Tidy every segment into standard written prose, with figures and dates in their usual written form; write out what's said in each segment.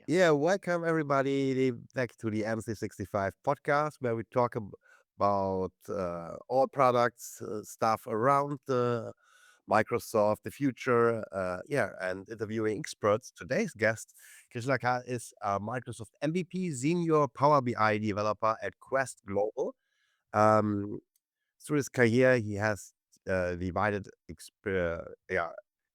Yeah, welcome everybody back to the MC65 podcast where we talk about all products, stuff around Microsoft, the future, and interviewing experts. Today's guest, Krishnakanth, is a Microsoft MVP, senior Power BI developer at Quest Global. Um, Through his career, he has divided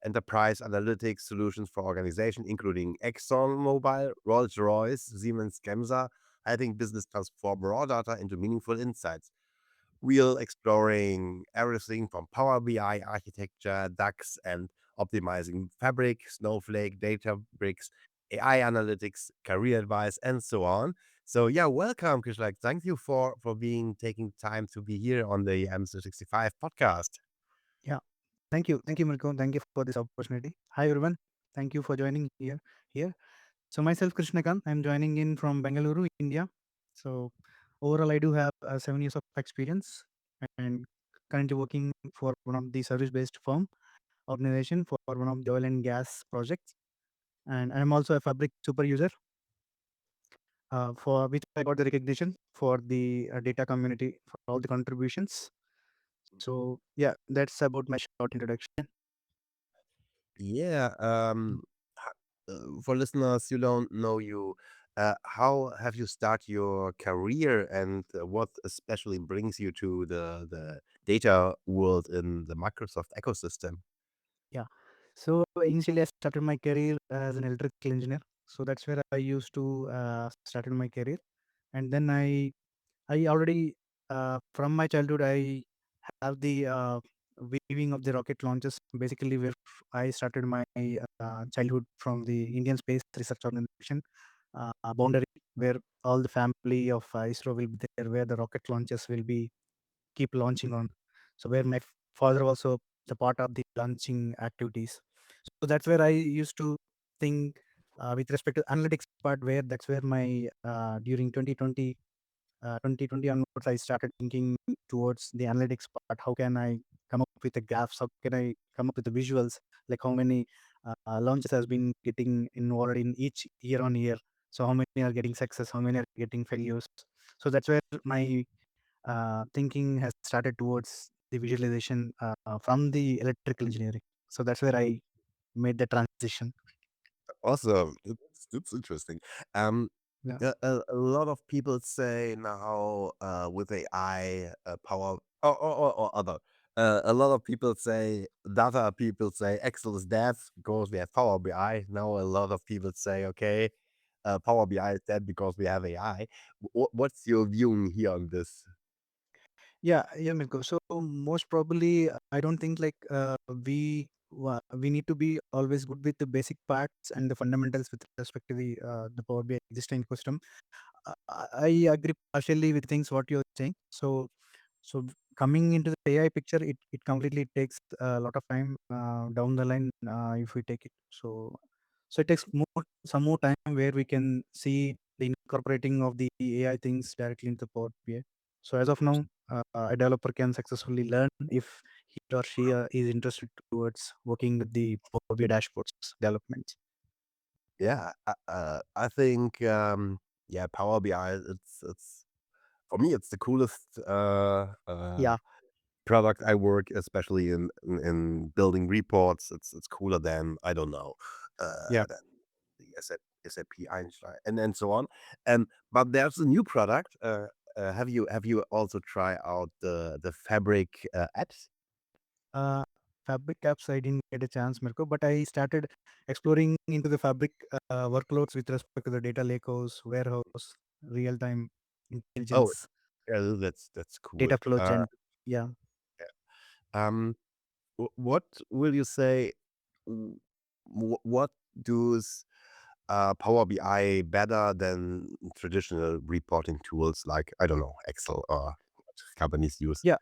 enterprise analytics solutions for organizations, including ExxonMobil, Rolls-Royce, Siemens Gamesa, helping business transform raw data into meaningful insights. We'll exploring everything from Power BI architecture, DAX, and optimizing Fabric, Snowflake, Databricks, AI analytics, career advice, and so on. So yeah, welcome, Krishna. Thank you for being taking time to be here on the M65 podcast. Yeah. Thank you, Mirko. Thank you for this opportunity. Hi, everyone. Thank you for joining here. So myself, Krishnakanth. I'm joining in from Bengaluru, India. So overall, I do have 7 years of experience and currently working for one of the service-based firm organization for one of the oil and gas projects. And I'm also a Fabric super user, for which I got the recognition for the data community for all the contributions. So yeah, that's about my short introduction. Yeah. For listeners who don't know you, how have you started your career, and what especially brings you to the data world in the Microsoft ecosystem? Yeah. So initially, I started my career as an electrical engineer. So that's where I used to started my career, and then I already from my childhood I have the weaving of the rocket launches. Basically, where I started my childhood from the Indian Space Research Organization boundary, where all the family of ISRO will be there, where the rocket launches will be keep launching on. So where my father also the part of the launching activities. So that's where I used to think with respect to analytics part, where that's where my during 2020 onwards, I started thinking towards the analytics part. How can I come up with the graphs? How can I come up with the visuals? Like how many launches has been getting involved in each year on year. So how many are getting success? How many are getting failures? So that's where my thinking has started towards the visualization from the electrical engineering. So that's where I made the transition. Awesome. It's interesting. Um, Yeah. a lot of people say now with AI power or other. A lot of people say data. People say Excel is dead because we have Power BI. Now a lot of people say, okay, Power BI is dead because we have AI. What's your view here on this? Yeah, Milko. So most probably, I don't think like we need to be always good with the basic parts and the fundamentals with respect to the Power BI existing ecosystem. I agree partially with things what you're saying. So coming into the AI picture, it completely takes a lot of time down the line if we take it. So it takes some more time where we can see the incorporating of the AI things directly into Power BI. So as of now, a developer can successfully learn if he or she is interested towards working with the Power BI dashboards development. Yeah, I think yeah, Power BI. It's for me, it's the coolest Yeah, product I work, especially in building reports. It's cooler than I don't know, yeah. than the SAP Einstein and so on. But there's a new product. Have you also tried out the Fabric apps? Uh, Fabric apps, I didn't get a chance, Mirko, but I started exploring into the Fabric workloads with respect to the data lakehouse, warehouse, real time Oh, intelligence, yeah, that's cool. data flow gen. Yeah. Um, what will you say? What does Power BI better than traditional reporting tools like, I don't know, Excel or what companies use? Yeah.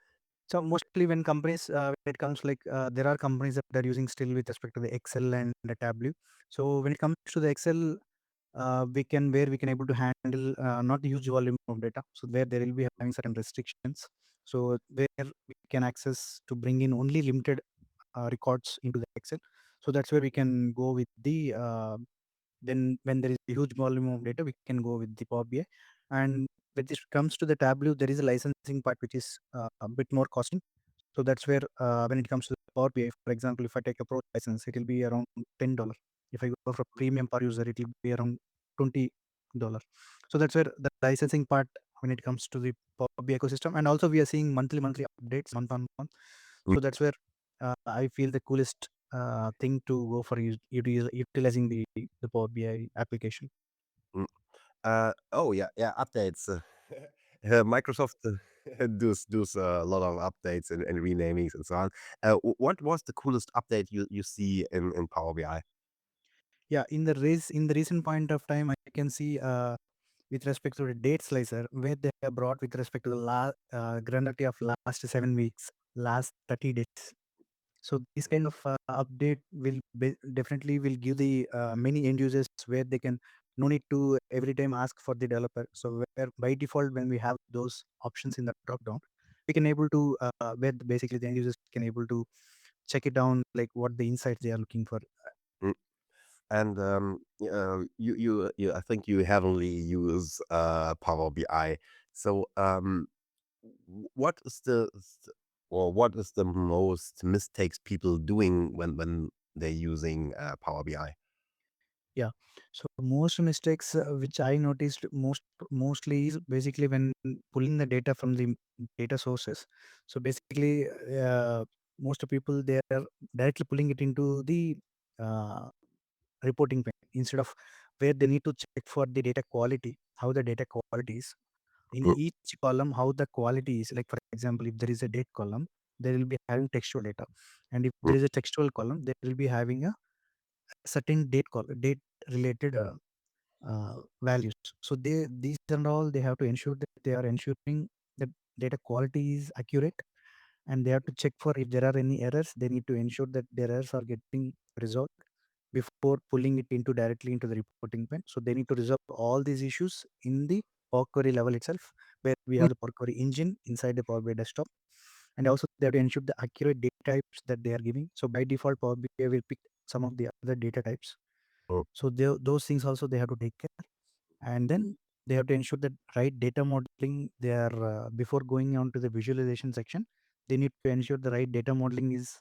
So mostly when companies, when it comes like there are companies that are using still with respect to the Excel and the Tableau. So when it comes to the Excel, we can able to handle not a huge volume of data. So where there will be having certain restrictions. So where we can access to bring in only limited records into the Excel. So that's where we can go with the Then when there is a huge volume of data, we can go with the Power BI. And when this comes to the Tableau, there is a licensing part which is a bit more costly. So that's where when it comes to the Power BI, for example, if I take a pro license, it will be around $10. If I go for premium per user, it will be around $20. So that's where the licensing part when it comes to the Power BI ecosystem. And also we are seeing monthly updates month on month. So that's where I feel the coolest thing to go for utilizing the Power BI application. Mm. Oh yeah, yeah, updates. Microsoft does a lot of updates and renamings and so on. What was the coolest update you see in Power BI? Yeah, in the recent point of time, I can see with respect to the date slicer where they have brought with respect to the granularity of last 7 weeks, last 30 days. So this kind of update definitely will give the many end users where they can no need to every time ask for the developer. So where by default when we have those options in the drop down, we can able to where basically the end users can able to check it down like what the insights they are looking for. Mm. And I think you heavily use Power BI. So what is what is the most mistakes people doing when they're using Power BI? Yeah. So most mistakes which I noticed mostly is basically when pulling the data from the data sources. So basically, most people they are directly pulling it into the uh, reporting pane instead of where they need to check for the data quality, how the data quality is in Mm, each column, how the quality is. Like for example, if there is a date column, there will be having textual data, and if mm, there is a textual column, there will be having a certain date related values. So these and all they have to ensure that they are ensuring that data quality is accurate, and they have to check for if there are any errors. They need to ensure that their errors are getting resolved before pulling it into directly into the reporting pen. So they need to resolve all these issues in the Power Query level itself, where we mm, have the Power Query engine inside the Power BI desktop, and also they have to ensure the accurate data types that they are giving. So by default, Power BI will pick some of the other data types. mm, So those things also they have to take care, and then they have to ensure that right data modeling they are before going on to the visualization section. They need to ensure the right data modeling is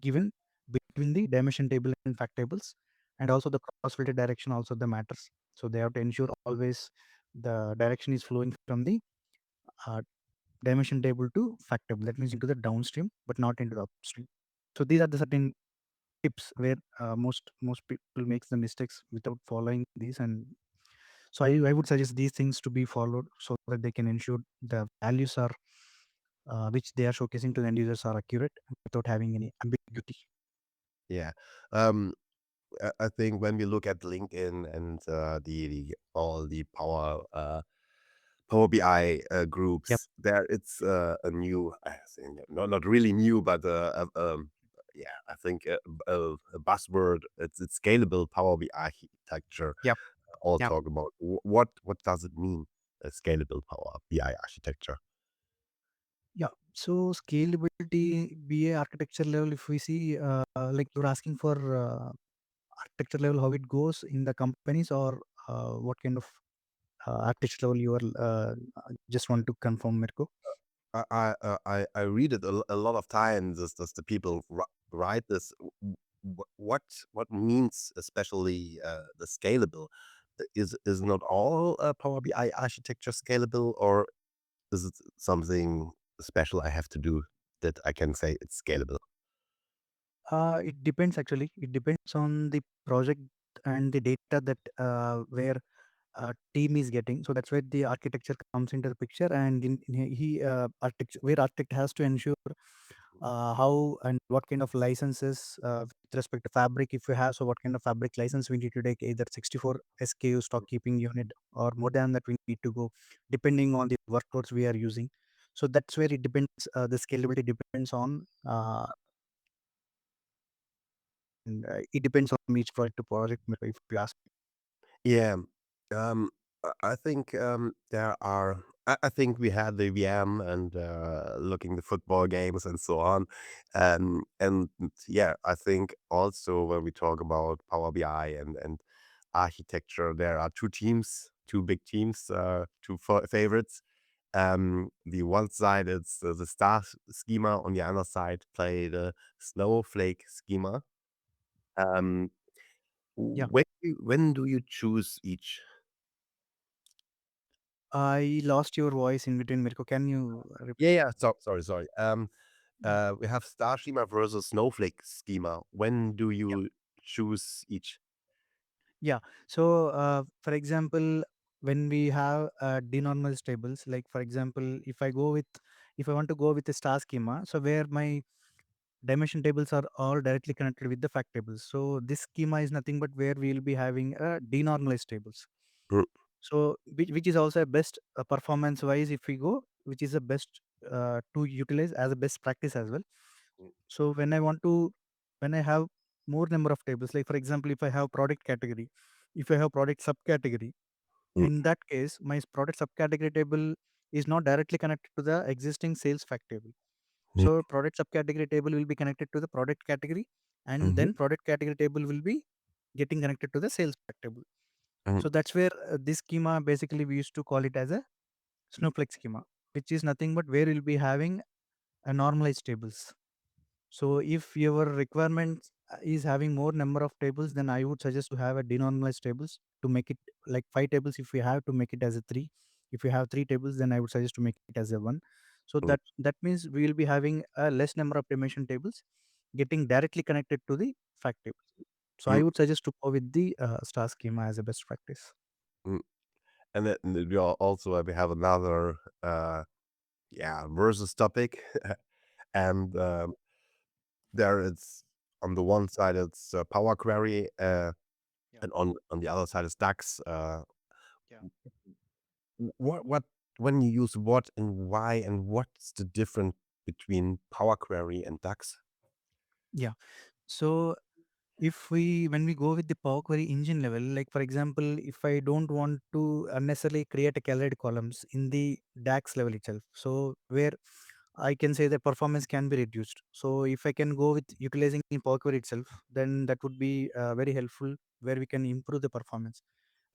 given between the dimension table and fact tables, and also the cross filter direction also the matters. So they have to ensure always the direction is flowing from the uh, dimension table to fact table, that means into the downstream but not into the upstream. So these are the certain tips where most people makes the mistakes without following these. And so I would suggest these things to be followed so that they can ensure the values are which they are showcasing to the end users are accurate without having any ambiguity. yeah. I think when we look at LinkedIn and the all the Power BI Yep. groups, there it's a new, I think, not really new, but yeah, I think a buzzword. It's scalable Power BI architecture. Yep. All Yep. talk about what does it mean? A scalable Power BI architecture. Yeah. So scalability BA architecture level, if we see, like you're asking for architecture level, how it goes in the companies, or what kind of architecture level you are just want to confirm, Mirko? I read it a lot of times. Does the people write this? What means especially the scalable? Is not all Power BI architecture scalable, or is it something special I have to do that I can say it's scalable? It depends actually. It depends on the project and the data that where team is getting. So that's where the architecture comes into the picture, and he architect where architect has to ensure how and what kind of licenses with respect to fabric if you have. So what kind of fabric license we need to take, either 64 SKU stock keeping unit or more than that we need to go, depending on the workloads we are using. So that's where it depends. The scalability depends on and, it depends on each project to project. If you ask. Yeah, I think there are. I think we had the VM and looking the football games and so on, and yeah, I think also when we talk about Power BI and architecture. There are two teams, two big teams, two favorites. The one side it's the star schema, on the other side play the snowflake schema. Um, Yeah. when do you choose each? I lost your voice in between, Mirko. Can you Yeah, repeat? yeah. Sorry. We have star schema versus snowflake schema. When do Yeah. you choose each? Yeah. So, for example, when we have denormalized tables, like for example, if I want to go with a star schema, so where my dimension tables are all directly connected with the fact tables. So this schema is nothing but where we will be having denormalized tables. Mm, So which is also a best performance wise if we go, which is the best to utilize as a best practice as well. mm, So when I have more number of tables, like for example, if I have product category, if I have product subcategory, mm, in that case, my product subcategory table is not directly connected to the existing sales fact table. mm, So product subcategory table will be connected to the product category, and mhm, then product category table will be getting connected to the sales fact table. mm, So that's where this schema basically we used to call it as a snowflake schema, which is nothing but where we'll be having a normalized tables. So if your requirement is having more number of tables, then I would suggest to have a denormalized tables to make it like 5 tables. If we have to make it as a three, if you have 3 tables, then I would suggest to make it as a one. So mm, that means we will be having a less number of dimension tables getting directly connected to the fact table. So I mm, would suggest to go with the star schema as a best practice. mm. And then we have another versus topic, and there it's on the one side it's Power Query, Yeah, and on the other side is DAX. yeah. What when you use what and why, and what's the difference between Power Query and DAX? Yeah. So if we when we go with the Power Query engine level, like for example, if I don't want to unnecessarily create a calorie columns in the DAX level itself, so where I can say the performance can be reduced. So if I can go with utilizing in Power Query itself, then that would be very helpful where we can improve the performance.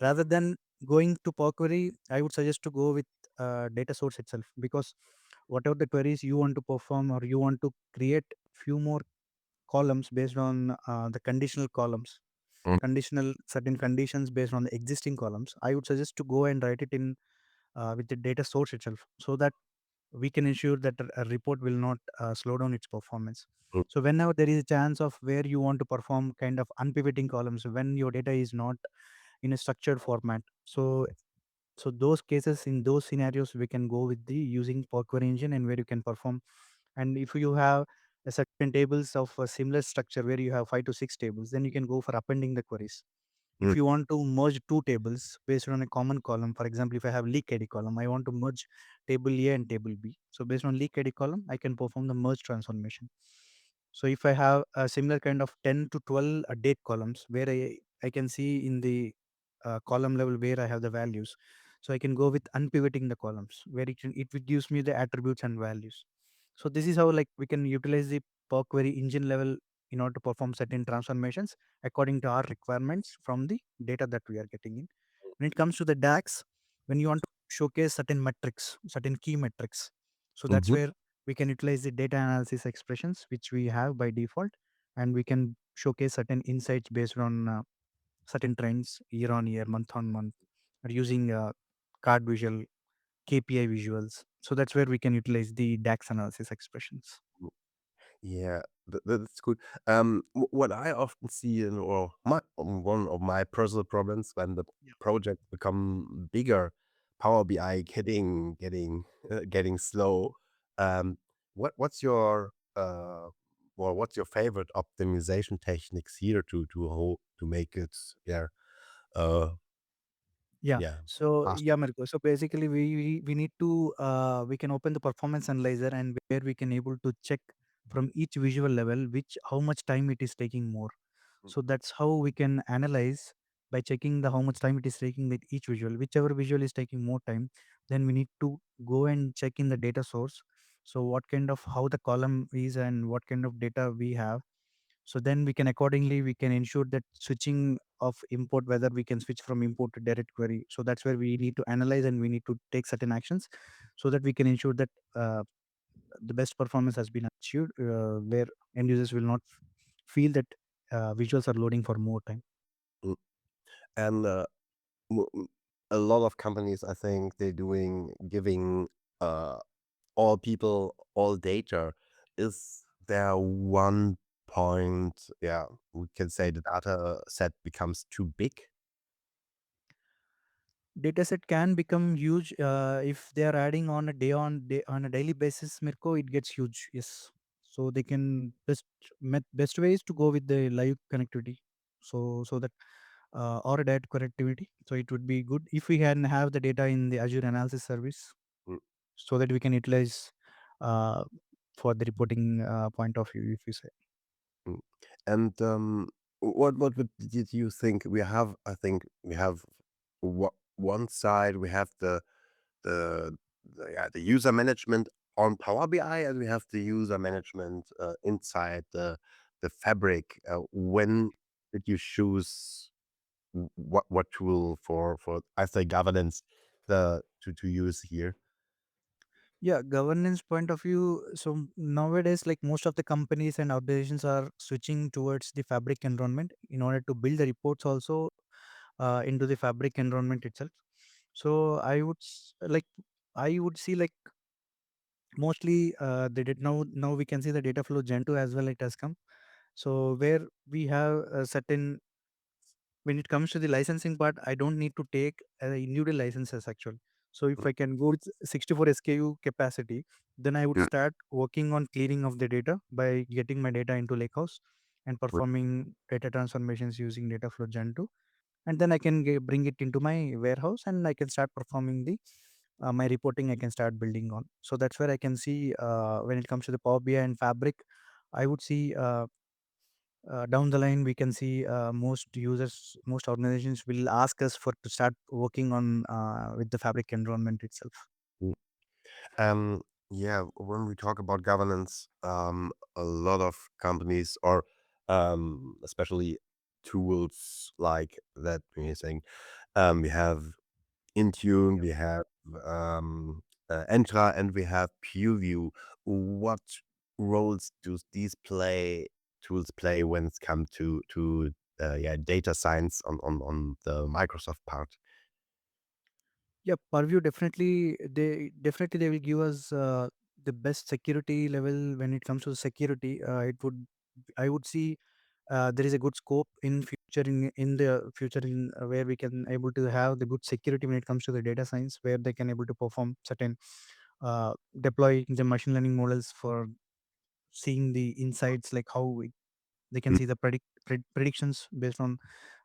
Rather than going to Power Query, I would suggest to go with data source itself, because whatever the queries you want to perform or you want to create few more columns based on the conditional columns, Mm, conditional certain conditions based on the existing columns, I would suggest to go and write it in with the data source itself, so that we can ensure that a report will not slow down its performance. mm, So whenever there is a chance of where you want to perform kind of unpivoting columns when your data is not in a structured format, so those cases, in those scenarios, we can go with the using Power Query engine, and where you can perform. And if you have a certain tables of a similar structure where you have 5 to 6 tables, then you can go for appending the queries. mm, If you want to merge two tables based on a common column, for example, if I have leak ID column, I want to merge table A and table B. So based on leak ID column, I can perform the merge transformation. So if I have a similar kind of 10 to 12 date columns where I can see in the column level where I have the values. So I can go with unpivoting the columns where it will gives me the attributes and values. So this is how like we can utilize the Power Query engine level in order to perform certain transformations according to our requirements from the data that we are getting in. When it comes to the DAX, when you want to showcase certain metrics, certain key metrics, so that's mhm, where we can utilize the data analysis expressions which we have by default, and we can showcase certain insights based on certain trends year on year, month on month, or using card visual, KPI visuals. So that's where we can utilize the DAX analysis expressions. mm. Yeah, that's good. What I often see, or one of my personal problems when the Yeah. project become bigger, Power BI getting slow. Um, what's your what's your favorite optimization techniques here to make it uh Yeah. yeah So fast? yeah, Mirko. So basically, we need to we can open the performance analyzer, and where we can able to check from each visual level which how much time it is taking more. So that's how we can analyze by checking the how much time it is taking with each visual. Whichever visual is taking more time, then we need to go and check in the data source. So what kind of how the column is and what kind of data we have. So then we can accordingly we can ensure that switching of import, whether we can switch from import to direct query. So that's where we need to analyze and we need to take certain actions so that we can ensure that the best performance has been achieved, where end users will not feel that visuals are loading for more time. Mm. And m- m- a lot of companies, I think, they're doing giving uh, all people all data. Is there one point? Yeah, we can say the data set becomes too big. Dataset can become huge if they are adding on a daily basis. Mirko, it gets huge. Yes, so they can best way is to go with the live connectivity. So that or a direct connectivity. So it would be good if we can have the data in the Azure analysis service, Mm, so that we can utilize uh, for the reporting point of view. If you say. mm. And did you think we have? I think we have one side. We have the yeah, the user management on Power BI, and we have the user management inside the Fabric. When did you choose what tool for I say governance the to use here? Yeah, governance point of view. So nowadays, like most of the companies and organizations are switching towards the Fabric environment in order to build the reports also into the Fabric environment itself. So I would see like mostly they did now we can see the data flow Gen 2 as well. It has come. So where we have a certain, when it comes to the licensing part, I don't need to take individual licenses actually. So if Mm, I can go with 64 SKU capacity, then I would start working on cleaning of the data by getting my data into Lakehouse and performing data transformations using Dataflow Gen 2. And then I can bring it into my warehouse and I can start performing the my reporting I can start building on. So that's where I can see when it comes to the Power BI and Fabric, I would see down the line we can see most users, most organizations will ask us for to start working on with the Fabric environment itself. mm. Um, yeah, when we talk about governance, a lot of companies or especially tools like that we're saying, we have Intune, we have Entra, and we have Purview. What roles do these play tools play when it's come to yeah, data science on the Microsoft part? Yeah, Purview definitely they will give us the best security level when it comes to security. It would I would see there is a good scope in the future in where we can able to have the good security when it comes to the data science, where they can able to perform certain deploy the machine learning models for seeing the insights, like how they can see the predictions based on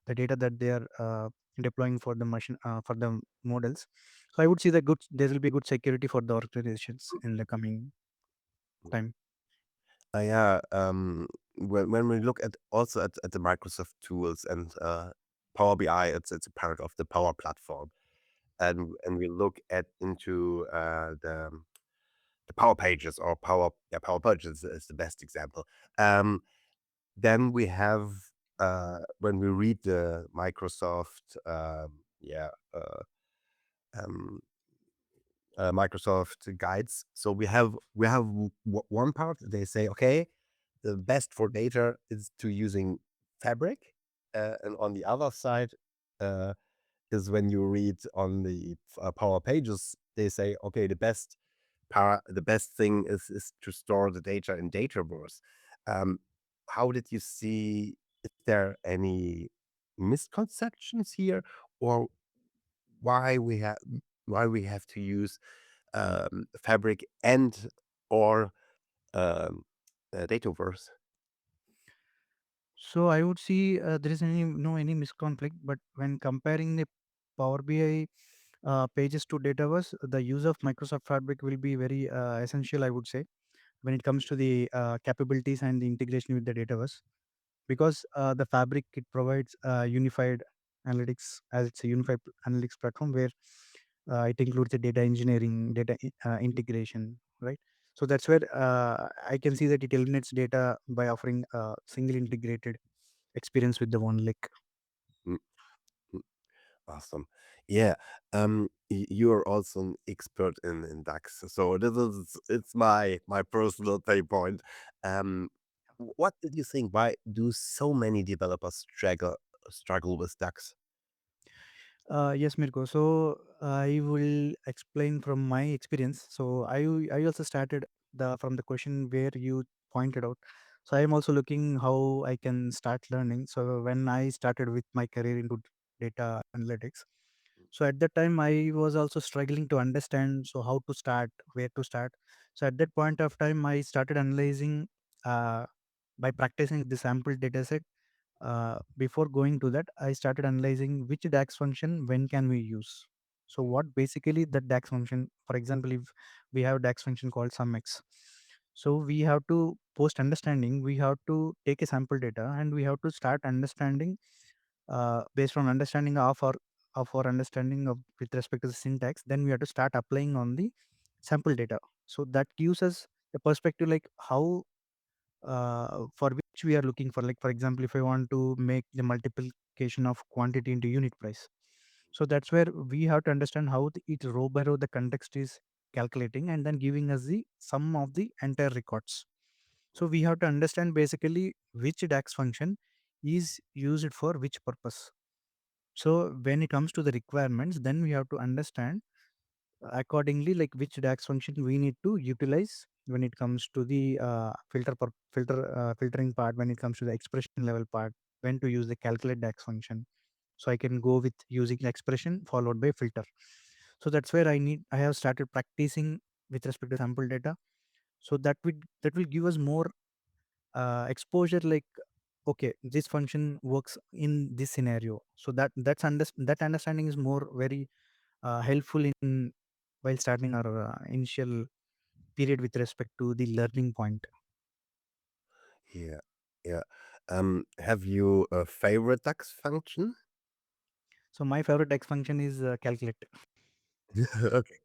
the data that they are deploying for the machine for the models. So I would see that good there will be good security for the organizations in the coming time. Yeah, when we look at also at the Microsoft tools and Power BI, it's a part of the Power Platform, and we look at into the Power Pages or Power Pages is the best example. Um, then we have when we read the Microsoft um, Microsoft guides. So we have one part. They say, okay, the best for data is to using Fabric, and on the other side uh, is when you read on the Power Pages, they say, okay, the best thing is to store the data in Dataverse. Um, how did you see? Is there any misconceptions here, or why we have why we have to use Fabric and or um, Dataverse? So I would see there is any misconflict, but when comparing the Power BI pages to Dataverse, the use of Microsoft Fabric will be very essential, I would say, when it comes to the capabilities and the integration with the Dataverse, because the Fabric it provides unified analytics, as it's a unified analytics platform where it includes the data engineering, integration, right? So that's where I can see that it eliminates data by offering a single integrated experience with the one lake. Mm, mm, awesome. Yeah. You're also an expert in DAX. So this is it's my personal pay point. Um, what did you think? Why do so many developers struggle with DAX? Yes, Mirko. So I will explain from my experience. So I also started the from the question where you pointed out. So I am also looking how I can start learning. So when I started with my career into data analytics, so at that time I was also struggling to understand. So how to start, where to start. So at that point of time, I started analyzing uh, by practicing the sample data set. Before going to that, I started analyzing which DAX function when can we use. So what basically that DAX function, for example, if we have DAX function called sumx, so we have to post understanding, we have to take a sample data and we have to start understanding based on understanding of our understanding of with respect to the syntax, then we have to start applying on the sample data. So that gives us a perspective like how for which we are looking for, like for example, if I want to make the multiplication of quantity into unit price, so that's where we have to understand how each row by row the context is calculating and then giving us the sum of the entire records. So we have to understand basically which DAX function is used for which purpose. So when it comes to the requirements, then we have to understand accordingly like which DAX function we need to utilize when it comes to the filtering part, when it comes to the expression level part, when to use the calculate DAX function. So I can go with using the expression followed by filter. So that's where I have started practicing with respect to sample data. So that will give us more exposure, like okay, this function works in this scenario. So that understanding is more very helpful in while starting our initial period with respect to the learning point. Yeah, yeah. Have you a favorite DAX function? So my favorite X function is calculate. Okay.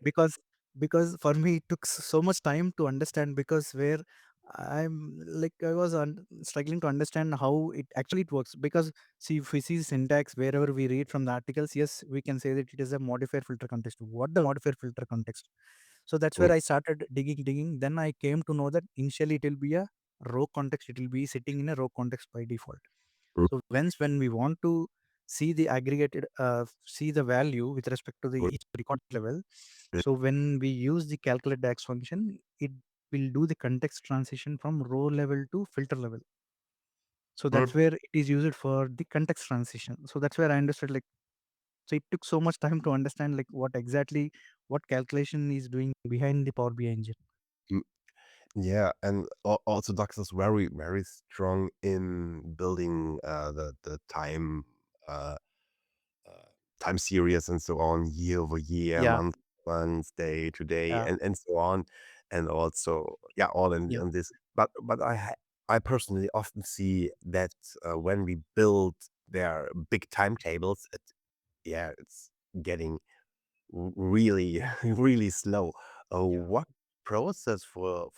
because because for me it took so much time to understand, because where I'm like I was struggling to understand how it actually it works. Because see, if we see syntax wherever we read from the articles, yes, we can say that it is a modifier filter context. What the modifier filter context? So that's Mm, where I started digging. Then I came to know that initially it will be a row context, it will be sitting in a row context by default. mm, So when we want to see the aggregated see the value with respect to the mm, each record level, so when we use the calculate dax function, it will do the context transition from row level to filter level. So mm, that's where it is used for the context transition. So that's where I understood, like, so it took so much time to understand like what exactly what calculation is doing behind the Power BI engine. mm. Yeah, and also DAX is very strong in building the uh, uh, time series and so on, year over year, Yeah, month, day to day, yeah, and so on, and also yeah, all yeah. in this. But I personally often see that when we build their big timetables, yeah, it's getting really really slow. Yeah. What process for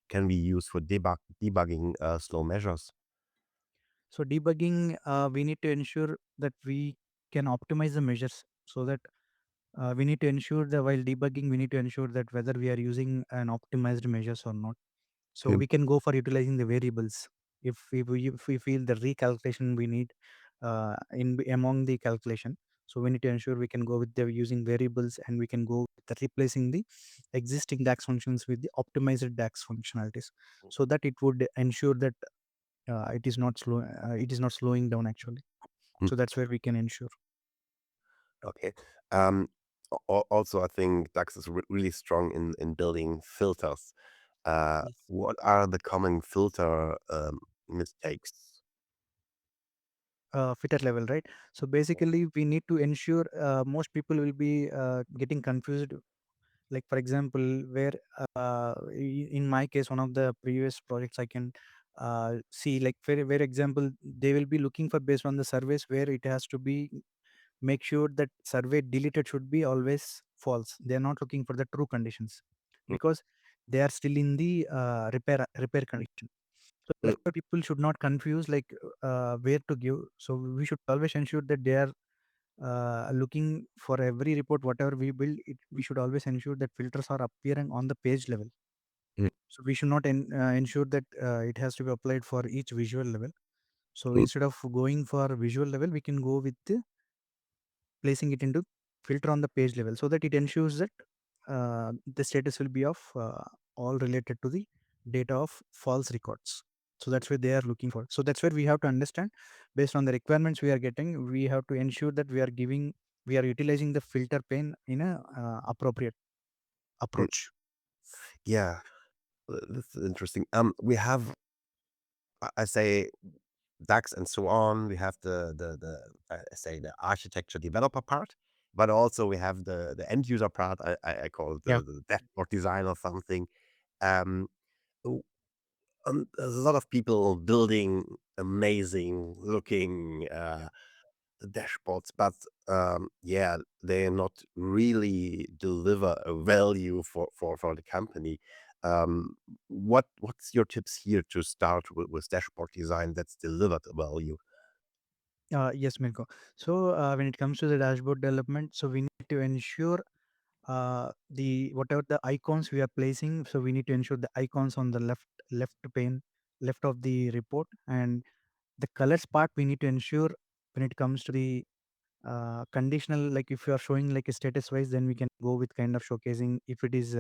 can be used for debugging slow measures? So debugging, we need to ensure that we can optimize the measures, so that we need to ensure that while debugging, we need to ensure that whether we are using an optimized measures or not. So Mm, we can go for utilizing the variables. If we feel the recalculation we need among the calculation, so we need to ensure we can go with the using variables, and we can go with the replacing the existing DAX functions with the optimized DAX functionalities, so that it would ensure that it is not slowing down actually. mm, So that's where we can ensure. okay. Um, Also, I think DAX is really strong in building filters. Yes. What are the common filter mistakes? Fitter level, right? So basically we need to ensure most people will be getting confused, like for example, where in my case, one of the previous projects I can see, like for example, they will be looking for based on the surveys where it has to be make sure that survey deleted should be always false. They are not looking for the true conditions. mm, because they are still in the repair condition. So mm, that's why people should not confuse like where to give. So we should always ensure that they are looking for every report whatever we build. We should always ensure that filters are appearing on the page level. mm, So we should not ensure that it has to be applied for each visual level. So mm, instead of going for visual level, we can go with placing it into filter on the page level, so that it ensures that the status will be of all related to the data of false records. So that's where they are looking for. So that's where we have to understand, based on the requirements we are getting, we have to ensure that we are utilizing the filter pane in a appropriate mm. approach. Yeah, that's interesting. We have, I say, DAX and so on. We have I say the architecture developer part, but also we have the end user part. I call it Yeah. the dashboard design or something. Um, w- there's a lot of people building amazing looking dashboards, but yeah, they not really deliver a value for the company. What's your tips here to start with dashboard design that's delivered a value? Yes, Mirko. So when it comes to the dashboard development, so we need to ensure the whatever the icons we are placing. So we need to ensure the icons on the left pane, left of the report, and the colors part we need to ensure. When it comes to the conditional, like if you are showing like a status wise, then we can go with kind of showcasing. If it is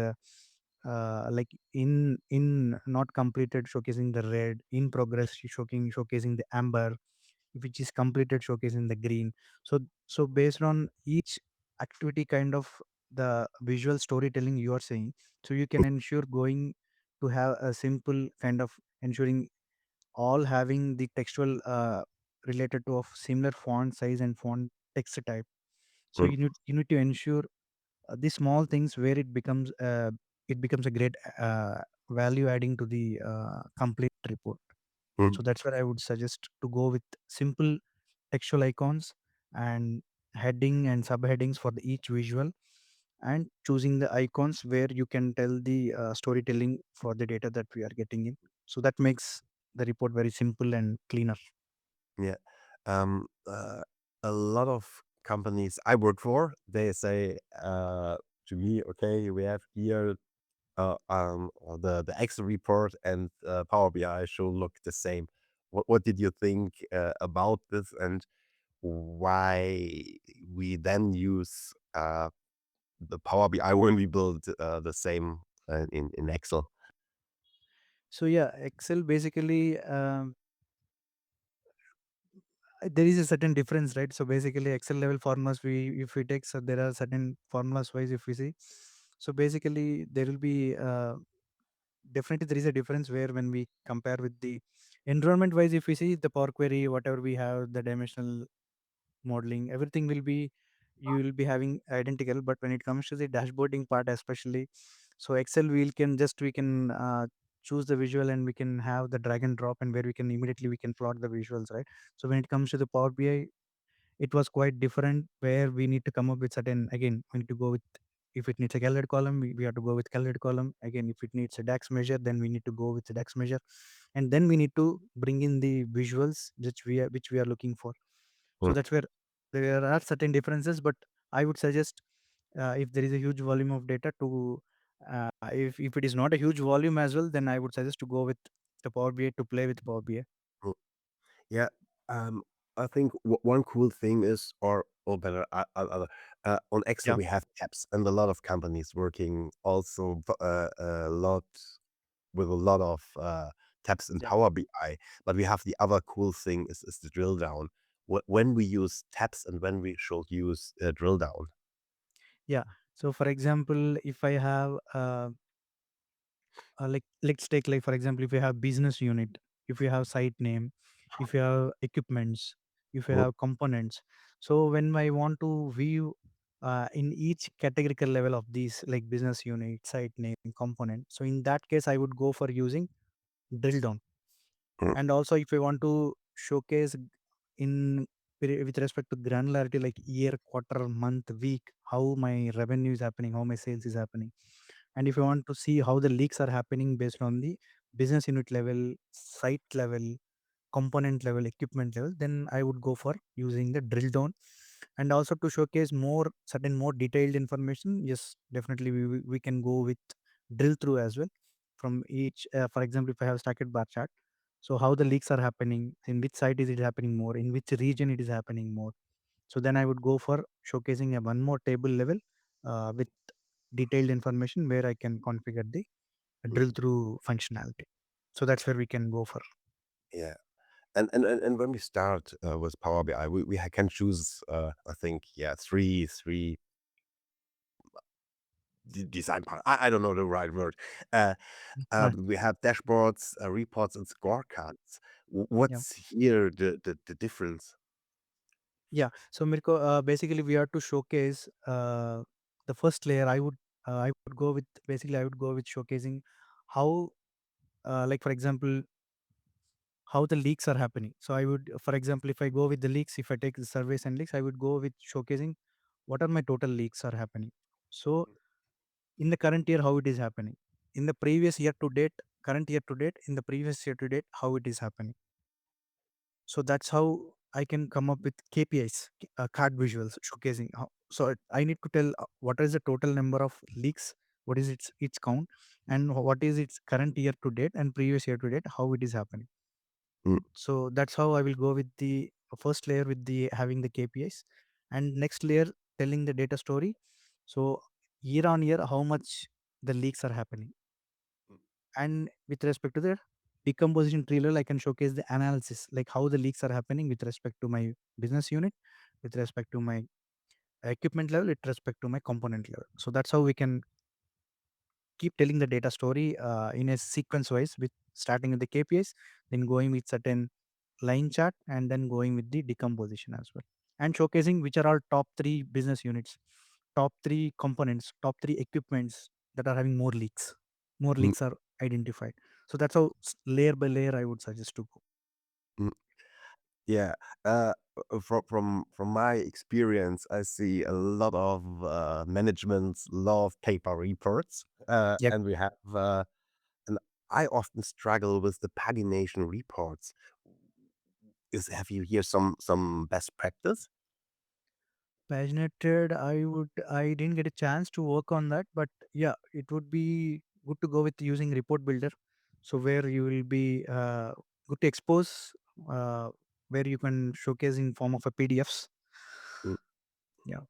like in not completed, showcasing the red, in progress showcasing the amber, which is completed, showcasing the green. So based on each activity kind of the visual storytelling you are saying, so you can ensure going to have a simple kind of ensuring all having the textual related to of similar font size and font text type. So Mm, you need to ensure these small things where it becomes a great value adding to the complete report. mm, So that's where I would suggest to go with simple textual icons and heading and subheadings for each visual, and choosing the icons where you can tell the storytelling for the data that we are getting in. So that makes the report very simple and cleaner. yeah. Um, uh, a lot of companies I work for, they say to me, okay, we have here the Excel report and Power BI should look the same. What did you think about this, and why we then use the Power BI when we build the same in Excel? So yeah, Excel basically there is a certain difference, right? So basically Excel level formulas, we if we take, so there are certain formulas wise if we see. So basically there will be definitely there is a difference where when we compare with the environment wise, if we see the Power Query, whatever we have, the dimensional modeling, everything will be, you will be having identical. But when it comes to the dashboarding part especially, so Excel we can choose the visual, and we can have the drag and drop, and where we can immediately we can plot the visuals, right? So when it comes to the Power BI, it was quite different, where we need to come up with certain, again we need to go with, if it needs a calorie column, we have to go with calorie column. Again, if it needs a DAX measure, then we need to go with the DAX measure, and then we need to bring in the visuals which we are looking for. So Mm, that's where there are certain differences, but I would suggest if there is a huge volume of data to if it is not a huge volume as well, then I would suggest to go with the Power BI, to play with Power BI. mm. Yeah, um, I think one cool thing is, or better, on Excel Yeah. we have tabs, and a lot of companies working also a lot with a lot of tabs in Yeah. Power BI. But we have the other cool thing is the drill down. When we use tabs and when we should use drill down. Yeah. So for example, if I have like let's take like for example, if you have business unit, if you have site name, if you have equipments, if you Mm, have components. So when I want to view in each categorical level of these, like business unit, site name, component, so in that case I would go for using drill down. mm, And also if I want to showcase in with respect to granularity, like year, quarter, month, week, how my revenue is happening, how my sales is happening. And if you want to see how the leaks are happening based on the business unit level, site level, component level, equipment level, then I would go for using the drill down. And also to showcase more certain more detailed information, yes, definitely we can go with drill through as well from each. For example, if I have stacked bar chart, so how the leaks are happening, in which site is it happening more, in which region it is happening more. So then I would go for showcasing a one more table level with detailed information where I can configure the mm, drill through functionality. So that's where we can go for. yeah. And when we start with Power BI, we can choose, I think, yeah, three design part. I don't know the right word. Uh, Uh, we have dashboards, reports, and scorecards. yeah. What's here the difference? Yeah. So Mirko, basically we are to showcase the first layer. I would go with basically I would go with showcasing how, like for example, how the leaks are happening. So I would, for example, if I go with the leaks, if I take the surveys and leaks, I would go with showcasing what are my total leaks are happening. So in the current year, how it is happening. In the previous year to date, current year to date, in the previous year to date, how it is happening. So that's how I can come up with KPIs, card visuals showcasing how. So I need to tell what is the total number of leaks, what is its count, and what is its current year to date and previous year to date, how it is happening. Mm, So that's how I will go with the first layer with the having the KPIs, and next layer telling the data story. So year on year, how much the leaks are happening, mm, and with respect to the decomposition tree level, I can showcase the analysis, like how the leaks are happening with respect to my business unit, with respect to my equipment level, with respect to my component level. So that's how we can keep telling the data story in a sequence wise, with starting with the KPIs, then going with certain line chart, and then going with the decomposition as well, and showcasing which are our top three business units, top three components, top three equipments that are having more leaks. More mm, leaks are identified. So that's how layer by layer I would suggest to go. mm. Yeah, from my experience, I see a lot of managements love paper reports, Yep. and we have, and I often struggle with the pagination reports. Is have you here some best practice? Paginated, I didn't get a chance to work on that, but yeah, it would be good to go with using report builder. So where you will be good to expose, uh, where you can showcase in form of a PDFs. Mm, Yeah.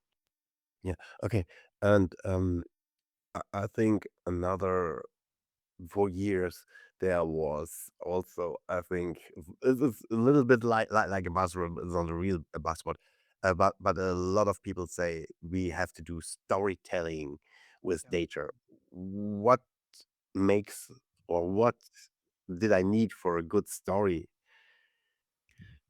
yeah, okay, and I think another for years there was also I think it's a little bit like a buzzword. It's not a real buzzword, but a lot of people say we have to do storytelling with Yeah. data. What makes or what did I need for a good story?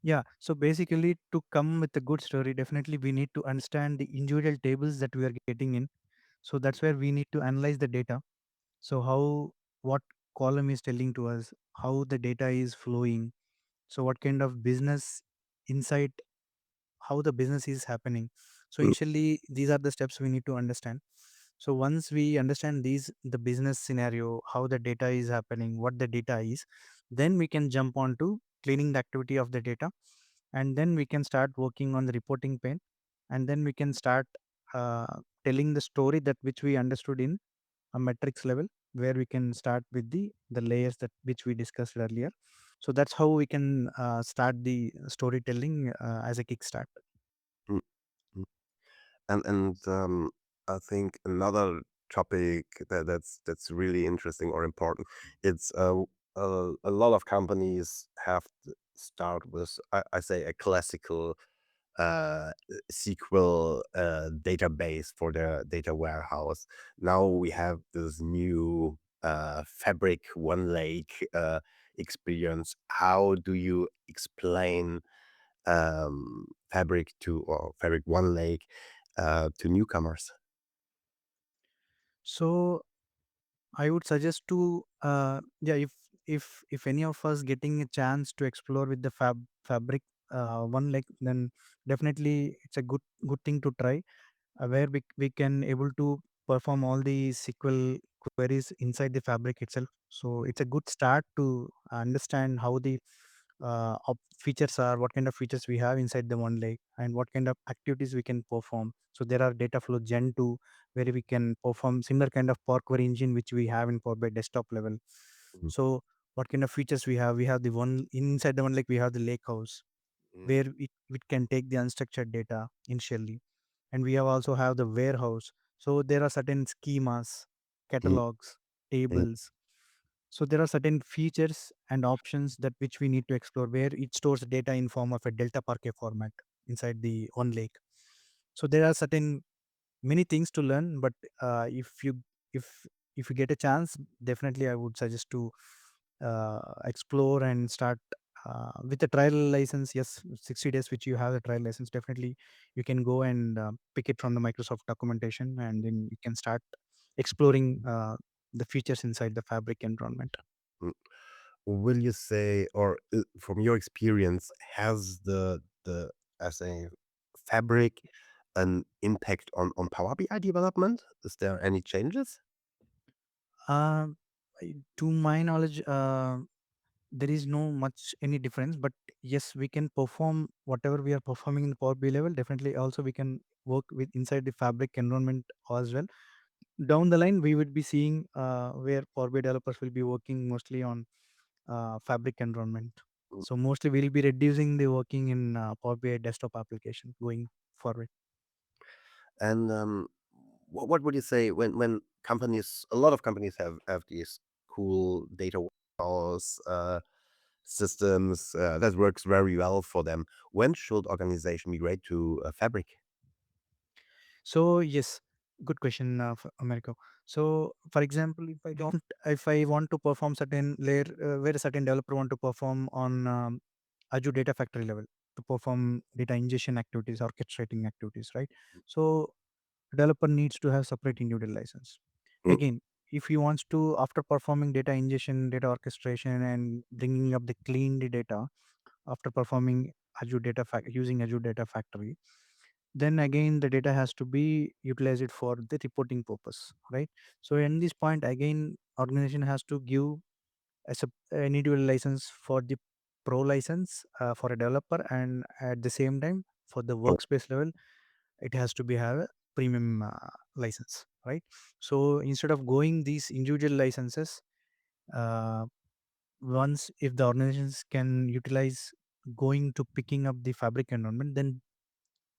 Yeah. So basically, to come with a good story, definitely we need to understand the individual tables that we are getting in. So that's where we need to analyze the data. So how, what column is telling to us, how the data is flowing. So what kind of business insight, how the business is happening. So Mm, initially, these are the steps we need to understand. So once we understand these, the business scenario, how the data is happening, what the data is, then we can jump on to cleaning the activity of the data, and then we can start working on the reporting pane, and then we can start uh, telling the story that which we understood in a metrics level, where we can start with the layers that which we discussed earlier. So that's how we can start the storytelling as a kickstart. mm, mm. And I think another topic that's really interesting or important. It's a lot of companies have to start with I say a classical uh, SQL database for their data warehouse. Now we have this new Fabric One Lake experience. How do you explain Fabric to or Fabric One Lake to newcomers? So I would suggest to yeah, if any of us getting a chance to explore with the fabric one, like, then definitely it's a good thing to try, where we can able to perform all the SQL queries inside the Fabric itself. So it's a good start to understand how the features are, what kind of features we have inside the one lake, and what kind of activities we can perform. So there are data flow Gen 2 where we can perform similar kind of Power Query engine which we have in Power BI desktop level. Mm, So what kind of features we have? We have the one inside the one lake. We have the Lakehouse mm, where it can take the unstructured data initially, and we have also have the warehouse. So there are certain schemas, mm, catalogs, mm, tables. So there are certain features and options that which we need to explore where it stores data in form of a delta parquet format inside the one lake. So there are certain many things to learn, but if if you get a chance, definitely I would suggest to explore and start with the trial license. Yes, 60 days which you have the trial license, definitely you can go and pick it from the Microsoft documentation, and then you can start exploring the features inside the Fabric environment. mm. Will you say, or from your experience, has the as a fabric an impact on Power BI development? Is there any changes? Um, to my knowledge, there is no much any difference, but yes, we can perform whatever we are performing in the Power BI level. Definitely, also we can work with inside the Fabric environment as well. Down the line, we would be seeing where Power BI developers will be working mostly on Fabric environment. Mm. So mostly we'll be reducing the working in Power BI desktop application going forward. And what would you say when companies, a lot of companies have these cool data warehouse systems that works very well for them. When should organization migrate to Fabric? So yes, good question, Americo. So for example, if I want to perform certain layer where a certain developer want to perform on Azure Data Factory level to perform data ingestion activities, orchestrating activities, right? So developer needs to have separate individual license. Mm, Again, if he wants to after performing data ingestion, data orchestration, and bringing up the clean the data after performing using Azure Data Factory, then again the data has to be utilized for the reporting purpose, right? So in this point again organization has to give an individual license for the pro license for a developer, and at the same time for the workspace level it has to be have a premium license, right? So instead of going these individual licenses, uh, once if the organizations can utilize going to picking up the Fabric environment, then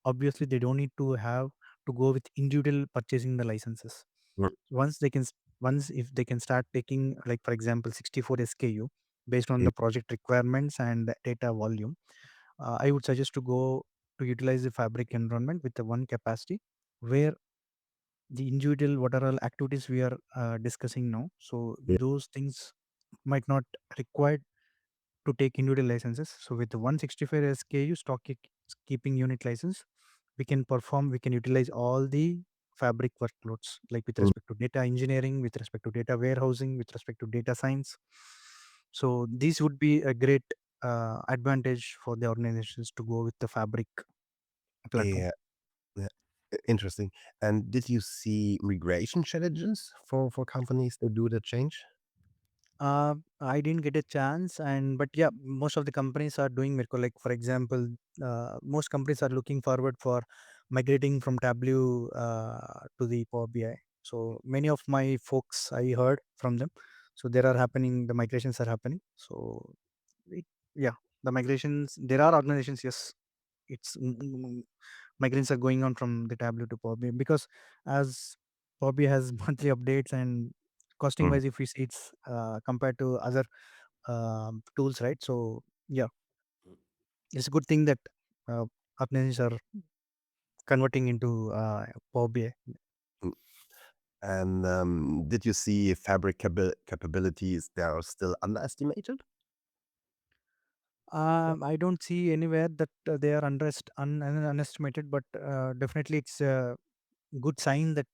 obviously they don't need to have to go with individual purchasing the licenses. mm, Once they can once if they can start taking like for example 64 SKU based on mm, the project requirements and the data volume, I would suggest to go to utilize the Fabric environment with the one capacity where the individual what are all activities we are discussing now, so mm, those things might not require to take individual licenses. So with the 165 SKU keeping unit license, we can utilize all the Fabric workloads, like with mm. respect to data engineering, with respect to data warehousing, with respect to data science. So this would be a great advantage for the organizations to go with the Fabric platform. Yeah, yeah, interesting. And did you see migration challenges for companies to do the change? I didn't get a chance, and but yeah, most of the companies are doing Mirko. Like for example, most companies are looking forward for migrating from Tableau to the Power BI. So many of my folks I heard from them. So there are happening. The migrations are happening. So it, yeah, the migrations. There are organizations. Yes, it's migrations are going on from the Tableau to Power BI because as Power BI has monthly updates and costing Mm. wise if we see it's compared to other tools, right? So yeah, it's a good thing that uh, organizations are converting into Power BI. Mm. And did you see Fabric capabilities that are still underestimated? I don't see anywhere that they are underestimated, but definitely it's a good sign that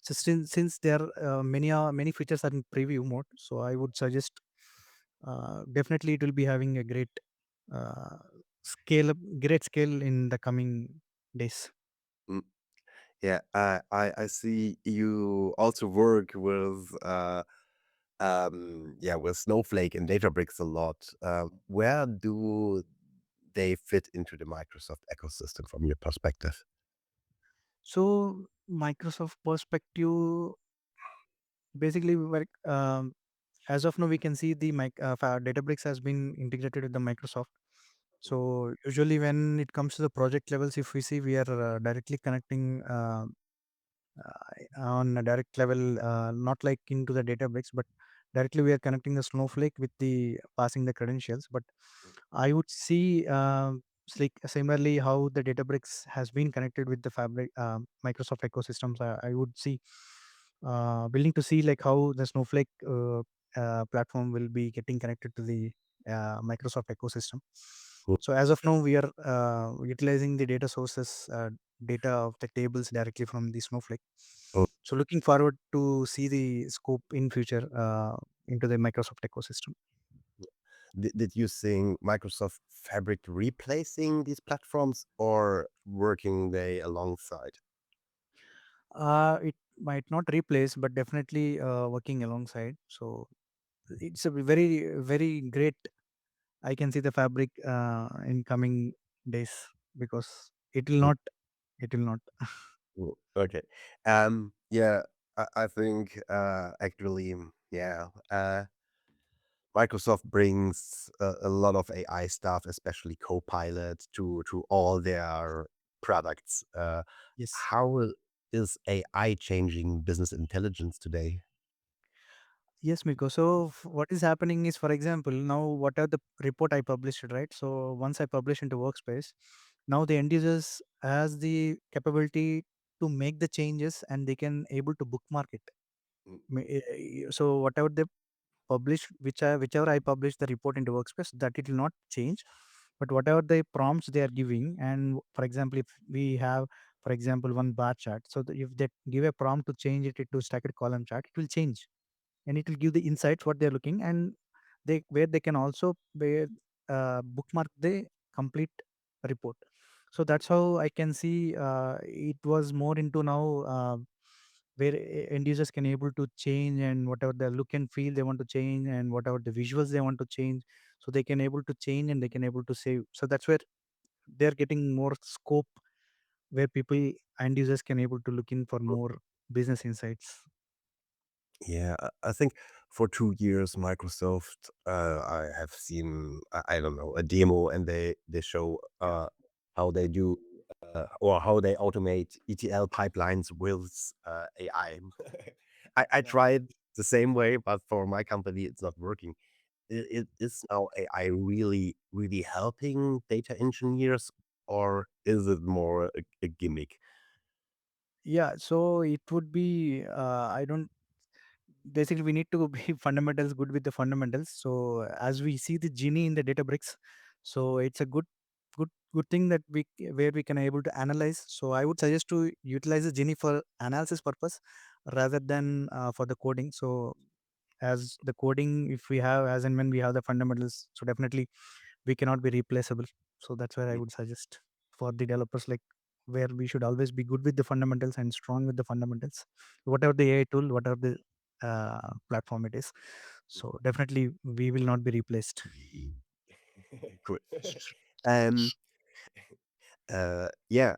so since there are many features are in preview mode, so I would suggest definitely it will be having a great uh, great scale in the coming days. Mm. Yeah, I see you also work with yeah, with Snowflake and Databricks a lot. Where do they fit into the Microsoft ecosystem from your perspective? So Microsoft perspective, basically, as of now, we can see the Databricks has been integrated with the Microsoft. So usually, when it comes to the project levels, if we see, we are directly connecting on a direct level, not like into the Databricks, but directly we are connecting the Snowflake with the passing the credentials. But I would see like similarly how the Databricks has been connected with the Fabric Microsoft ecosystems. I would see willing to see like how the Snowflake platform will be getting connected to the Microsoft ecosystem. So as of now, we are utilizing the data sources, data of the tables directly from the Snowflake. So looking forward to see the scope in future into the Microsoft ecosystem. Did you think Microsoft Fabric replacing these platforms or working they alongside? It might not replace, but definitely working alongside. So it's a very great. I can see the Fabric in coming days, because it will Mm, not. It will not. Okay. Yeah, I think actually, yeah, Microsoft brings a lot of AI stuff, especially Copilot, to all their products. Yes. How is AI changing business intelligence today? Yes, Miko. So what is happening is, for example, now what are the report I published, right? So once I publish into Workspace, now the end users has the capability to make the changes, and they can able to bookmark it. Mm, So whatever they publish, whichever I publish the report into Workspace, that it will not change. But whatever the prompts they are giving, and for example, if we have, for example, one bar chart, so if they give a prompt to change it into stacked column chart, it will change, and it will give the insights what they're looking, and they can also bookmark the complete report. So that's how I can see it was more into now, where end users can able to change, and whatever the look and feel they want to change, and whatever the visuals they want to change, so they can able to change, and they can able to save. So that's where they're getting more scope, where people end users can able to look in for mm. more business insights. Yeah, I think for 2 years, Microsoft, I have seen, I don't know, a demo, and they show how they do or how they automate ETL pipelines with AI. I Yeah. tried the same way, but for my company, it's not working. Is now AI really helping data engineers, or is it more a gimmick? Yeah, so it would be I don't basically we need to be fundamentals good with the fundamentals. So as we see the genie in the Databricks, so it's a good thing that where we can able to analyze. So I would suggest to utilize the genie for analysis purpose rather than for the coding. So as the coding, if we have, as and when we have the fundamentals, so definitely we cannot be replaceable. So that's where I would suggest for the developers, like where we should always be good with the fundamentals and strong with the fundamentals, whatever the AI tool, whatever the platform it is. So definitely we will not be replaced. Cool. Um, yeah.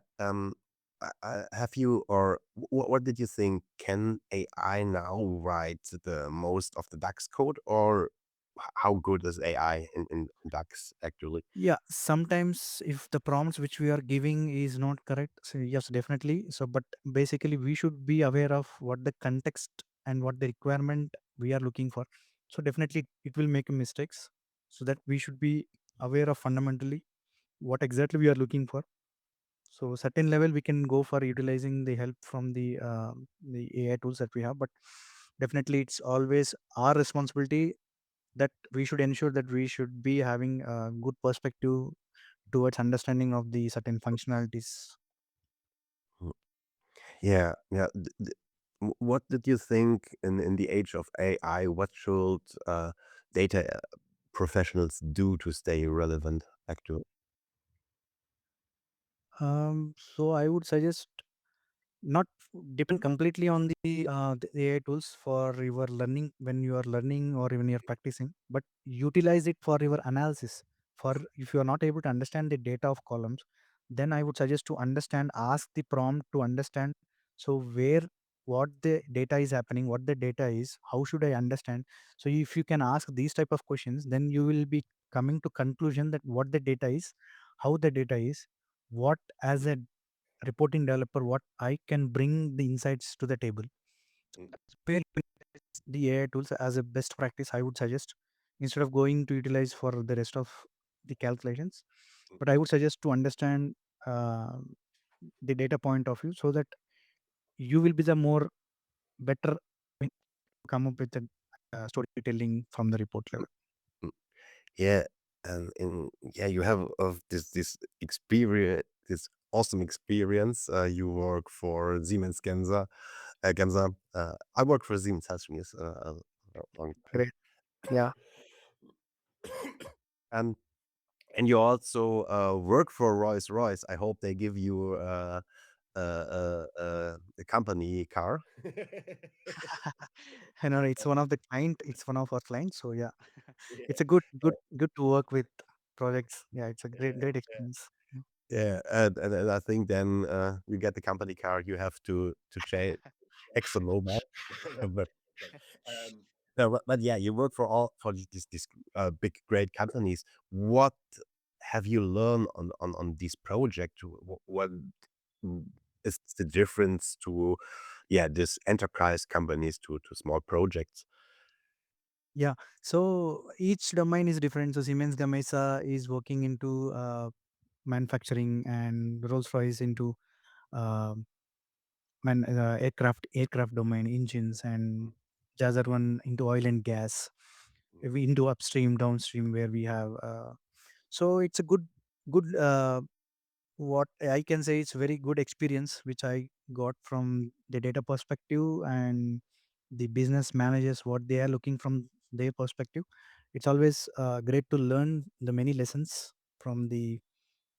Have you or what did you think? Can AI now write the most of the DAX code, or how good is AI in DAX actually? Yeah, sometimes if the prompts which we are giving is not correct, so yes, definitely. So, but basically, we should be aware of what the context and what the requirement we are looking for. So, definitely, it will make mistakes. So that we should be aware of fundamentally what exactly we are looking for. So, certain level we can go for utilizing the help from the AI tools that we have, but definitely, it's always our responsibility that we should ensure that we should be having a good perspective towards understanding of the certain functionalities. Mm, yeah, yeah. What did you think in the age of AI? What should data professionals do to stay relevant? Actually, So I would suggest not depend completely on the AI tools for your learning when you are learning or when you're practicing, but utilize it for your analysis. For if you are not able to understand the data of columns, then I would suggest to understand, ask the prompt to understand. So where what the data is happening, what the data is, how should I understand? So if you can ask these type of questions, then you will be coming to conclusion that what the data is, how the data is, what as a reporting developer, what I can bring the insights to the table. Mm, That's where you utilize the AI tools as a best practice, I would suggest, instead of going to utilize for the rest of the calculations. mm, But I would suggest to understand uh, the data point of view, so that you will be the more better when you come up with the storytelling from the report level. mm. Yeah, and yeah, you have of this experience, this awesome experience. You work for Siemens Gamsa. Gamsa. I work for Siemens Healthineers a long time, Great. Yeah. and you also work for Rolls Royce. I hope they give you a company car. I know it's one of the client. It's one of our clients. So yeah, Yeah. it's a good to work with projects. Yeah, it's a great experience. Yeah. Yeah, and I think then you get the company car, you have to change ExxonMobil. but um, no, but yeah, you work for all for these big great companies. What have you learned on this project? What mm, is the difference to yeah this enterprise companies to small projects? Yeah. So each domain is different. So Siemens Gamesa is working into manufacturing, and Rolls Royce into uh, aircraft domain, engines, and the other one into oil and gas. We into upstream, downstream, where we have. So it's a good. What I can say, it's very good experience which I got from the data perspective, and the business managers what they are looking from their perspective. It's always great to learn the many lessons from the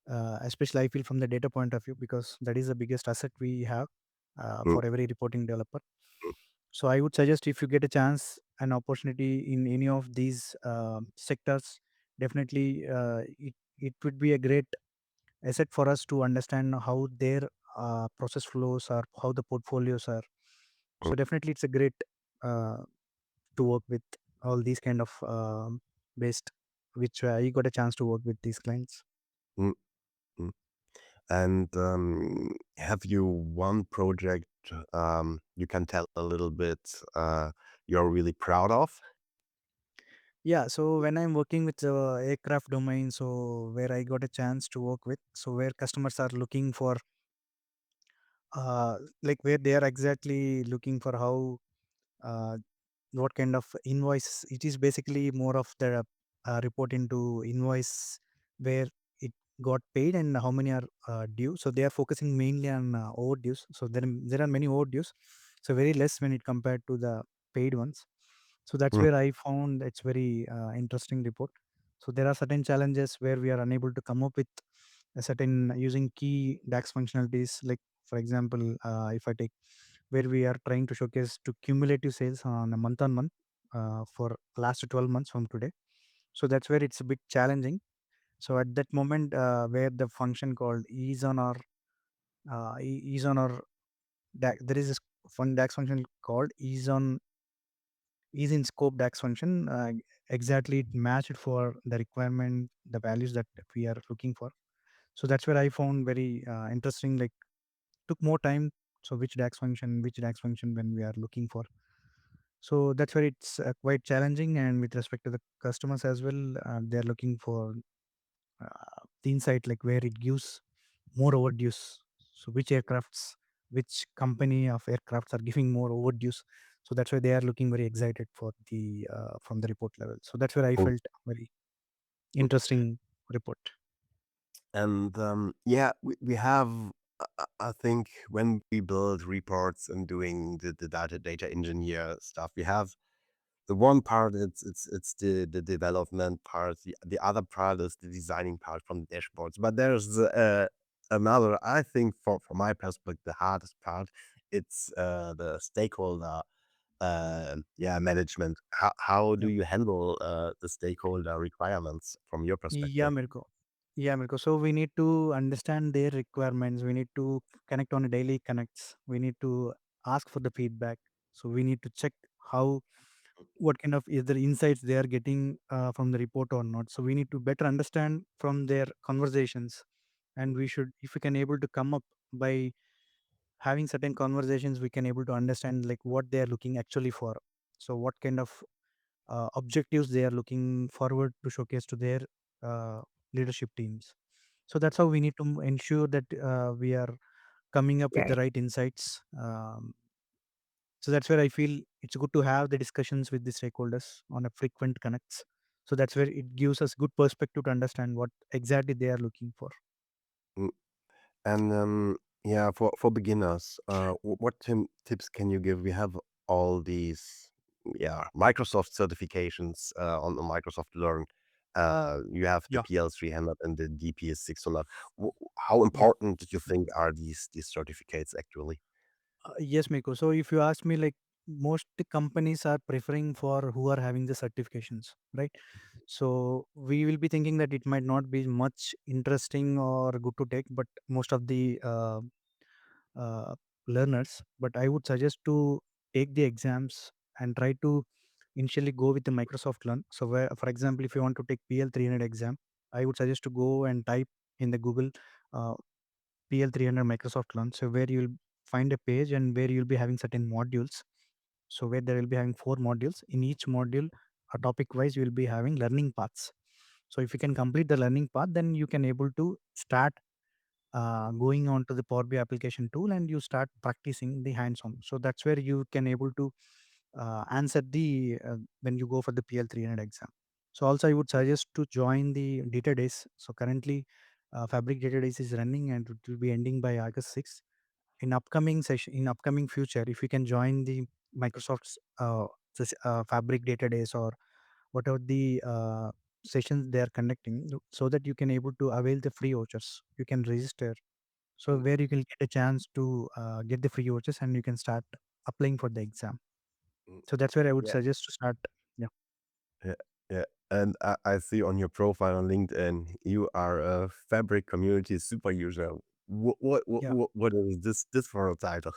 especially I feel from the data point of view, because that is the biggest asset we have Mm, for every reporting developer. So I would suggest, if you get a chance, an opportunity in any of these sectors, definitely it would be a great asset for us to understand how their process flows are, how the portfolios are. mm, So definitely it's a great uh, to work with all these kind of based, which I got a chance to work with these clients. mm, mm. And have you one project you can tell a little bit you're really proud of? Yeah, so when I'm working with the aircraft domain, so where I got a chance to work with, so where customers are looking for like where they are exactly looking for how uh, what kind of invoice it is, basically more of the report into invoice where it got paid and how many are due. So they are focusing mainly on overdues. So there are many overdues, so very less when it compared to the paid ones. So that's Mm, where I found it's very interesting report. So there are certain challenges where we are unable to come up with a certain using key DAX functionalities. Like for example, if I take where we are trying to showcase to cumulative sales on a month on month for last 12 months from today. So that's where it's a bit challenging. So at that moment, where the function called is on or is on or DAX, there is this fun DAX function called is in scope DAX function. Exactly, it matched for the requirement, the values that we are looking for. So that's where I found very interesting. Like took more time. So which DAX function when we are looking for. So that's where it's quite challenging. And with respect to the customers as well, they're looking for the insight, like where it gives more overdues. So which aircrafts, which company of aircrafts are giving more overdues. So that's why they are looking very excited for the from the report level. So that's where I mm, felt very mm. interesting report. And yeah, we have I think when we build reports and doing the data engineer stuff, we have the one part it's the development part, the other part is the designing part from the dashboards. But there's another, I think, from my perspective, the hardest part, it's the stakeholder management. How do Yeah. you handle the stakeholder requirements from your Yeah, perspective? Mirko. Yeah, Mirko. So we need to understand their requirements. We need to connect on a daily connects. We need to ask for the feedback. So we need to check how what kind of is the insights they are getting from the report or not. So we need to better understand from their conversations, and we should, if we can able to come up by having certain conversations, we can able to understand like what they are looking actually for. So what kind of objectives they are looking forward to showcase to their uh, leadership teams. So that's how we need to ensure that we are coming up with the right insights. So that's where I feel it's good to have the discussions with the stakeholders on a frequent connects. So that's where it gives us good perspective to understand what exactly they are looking for. Mm. And yeah, for beginners, what tips can you give? We have all these, yeah, Microsoft certifications on the Microsoft Learn. You have the Yeah, PL 300 and the DPS 600. How yeah. important do you think are these certificates actually? Yes, Miko. So if you ask me, like most companies are preferring for who are having the certifications, right? So we will be thinking that it might not be much interesting or good to take, but most of the uh, learners. But I would suggest to take the exams and try to initially go with the Microsoft Learn. So where, for example, if you want to take PL 300 exam, I would suggest to go and type in the Google uh, PL 300 Microsoft Learn. So where you'll find a page and where you'll be having certain modules. So where there will be having four modules. In each module, a topic wise, you will be having learning paths. So if you can complete the learning path, then you can able to start going on to the Power BI application tool and you start practicing the hands-on. So that's where you can able to answer the when you go for the PL 300 exam. So also I would suggest to join the data days. So currently Fabric data days is running and it will be ending by August 6th. In upcoming session, in upcoming future, if you can join the Microsoft's Fabric data days or whatever the sessions they are conducting, so that you can able to avail the free vouchers, you can register. So Mm, where you can get a chance to get the free vouchers and you can start applying for the exam. mm. So that's where I would Yeah, suggest to start. Yeah, yeah, yeah. And I see on your profile on LinkedIn, you are a Fabric community super user. yeah, What is this for a title?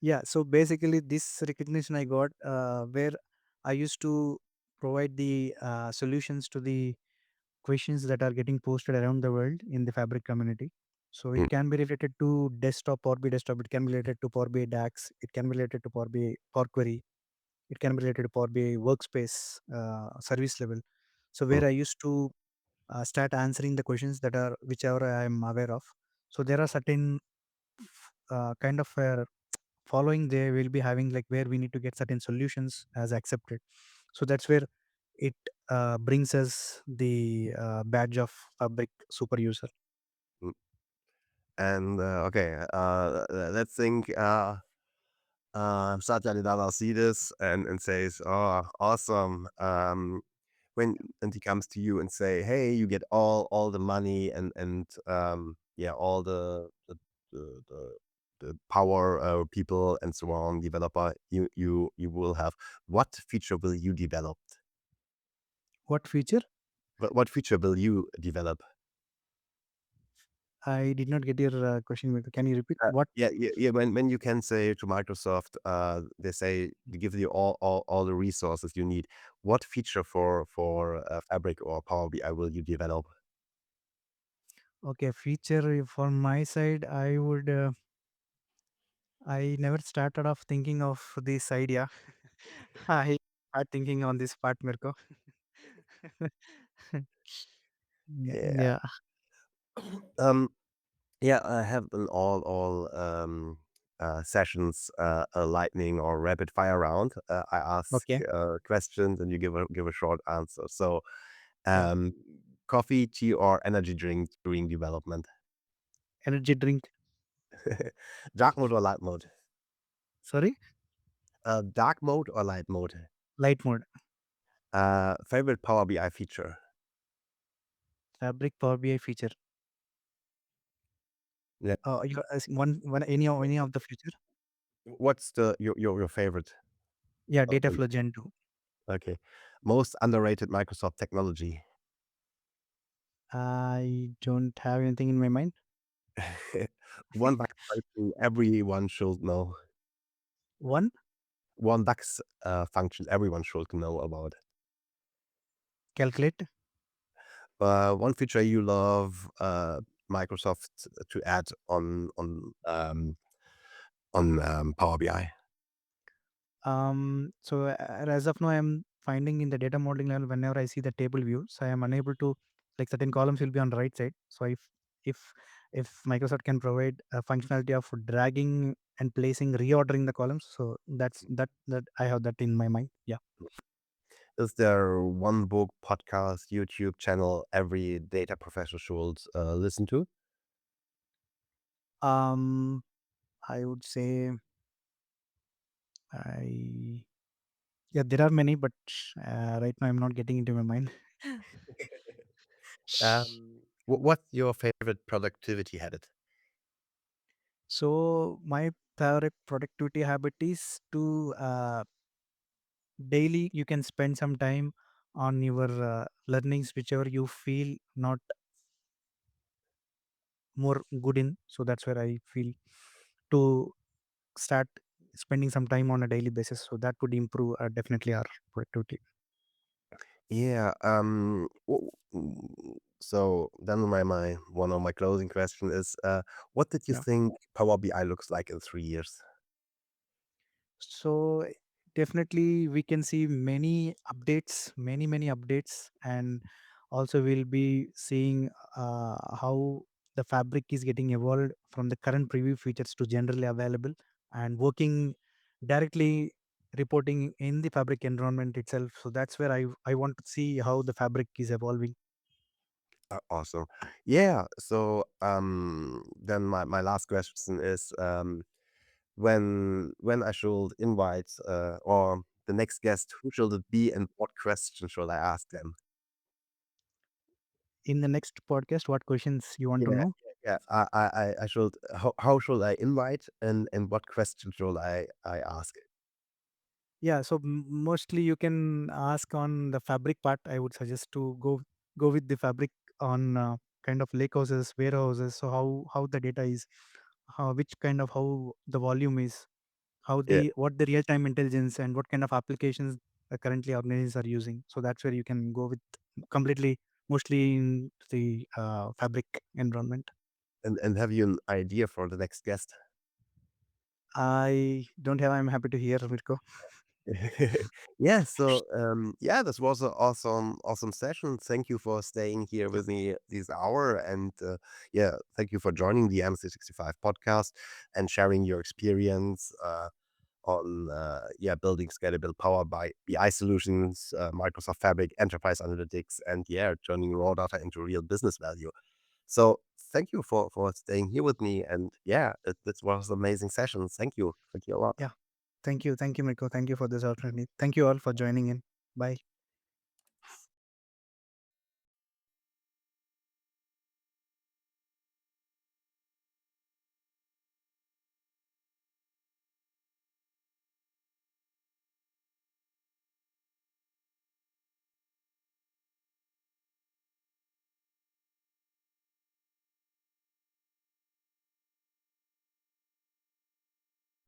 yeah. So basically, this recognition I got where I used to provide the solutions to the questions that are getting posted around the world in the Fabric community. So it Mm, can be related to desktop, Power BI desktop. It can be related to Power BI DAX. It can be related to Power BI Power Query. It can be related to Power BI Workspace service level. So mm, where I used to start answering the questions that are whichever I am aware of. So there are certain kind of following they will be having like where we need to get certain solutions as accepted. So that's where it brings us the badge of Fabric super user. mm. And okay, let's think. Satya Nadella see this and says, "Oh, awesome." When and he comes to you and say, "Hey, you get all the money and yeah, all the, the, the power people and so on, developer you will have. What feature will you develop? What feature? What feature will you develop?" I did not get your question. Can you repeat? What? Yeah. When you can say to Microsoft, they say they give you all the resources you need. What feature for Fabric or Power BI will you develop? Okay, feature from my side, I would. I never started off thinking of this idea. I start thinking on this part, Mirko. Yeah. Yeah. Um. Yeah. I have an all sessions, a lightning or rapid fire round. I ask Okay. questions and you give a short answer. So, Yeah. um, coffee, tea, or energy drink during development. Energy drink. Dark mode or light mode? Sorry. Dark mode or light mode? Light mode. Favorite Power BI feature? Fabric Power BI feature. Yeah. One any of the future? What's your favorite? Yeah, of data them? flow Gen 2. Okay. Most underrated Microsoft technology. I don't have anything in my mind. One DAX function everyone should know. One, One DAX function everyone should know about. calculate. One feature you love Microsoft to add on Power BI. As of now, I'm finding in the data modeling level, whenever I see the table views, I am unable to, like, certain columns will be on the right side. So if if Microsoft can provide a functionality of dragging and placing, reordering the columns, so that I have that in my mind. Yeah. Is there one book, podcast, YouTube channel every data professional should listen to? Um, I would say I yeah, there are many, but right now I'm not getting into my mind. What's your favorite productivity habit? So my favorite productivity habit is to daily you can spend some time on your learnings whichever you feel not more good in. So that's where I feel to start spending some time on a daily basis, so that would improve definitely our productivity. Yeah. So then my one of my closing question is, what did you Yeah. think Power BI looks like in 3 years? So definitely we can see many updates, many updates, and also we'll be seeing how the fabric is getting evolved from the current preview features to generally available and working directly reporting in the fabric environment itself. So that's where I want to see how the fabric is evolving. Awesome. Yeah. So then my last question is, when I should invite or the next guest, who should it be, and what question should I ask them? In the next podcast, what questions you want to Yeah, know? yeah. I should. How should I invite, and what question should I ask? Yeah, so mostly you can ask on the fabric part. I would suggest to go with the fabric on kind of lake houses, warehouses. So how the data is, how which kind of how the volume is, how Yeah, the what the real time intelligence and what kind of applications currently organizations are using. So that's where you can go with completely mostly in the fabric environment. and have you an idea for the next guest? I don't have. I'm happy to hear, Mirko. Yeah, so yeah, this was an awesome session. Thank you for staying here with me this hour, and yeah, thank you for joining the MC65 podcast and sharing your experience on yeah, building scalable power by BI solutions, Microsoft Fabric, enterprise analytics, and yeah, turning raw data into real business value. So thank you for staying here with me, and yeah, this was an amazing session. Thank you a lot. Yeah. Thank you, Mirko. Thank you for this opportunity. Thank you all for joining in. Bye.